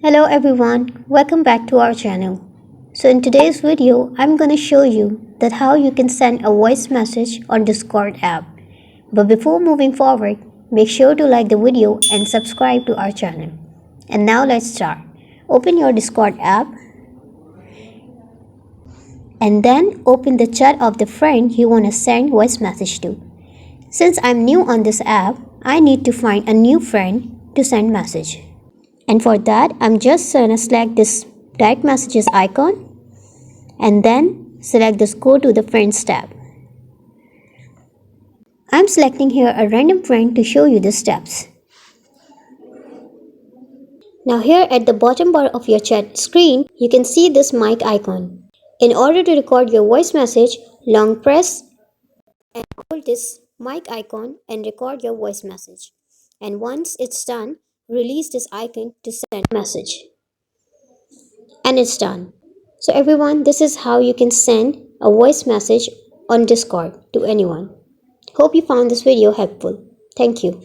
Hello everyone, welcome back to our channel. So in today's video, I'm going to show you that how you can send a voice message on Discord app. But before moving forward, make sure to like the video and subscribe to our channel. And now let's start. Open your Discord app and then open the chat of the friend you want to send voice message to. Since I'm new on this app, I need to find a new friend to send message. And for that, I'm just going to select this direct messages icon and then select this go to the friends tab. I'm selecting here a random friend to show you the steps. Now here at the bottom bar of your chat screen, you can see this mic icon. In order to record your voice message, long press and hold this mic icon and record your voice message. And once it's done, release this icon to send a message. And it's done. So everyone, this is how you can send a voice message on Discord to anyone. Hope you found this video helpful. Thank you.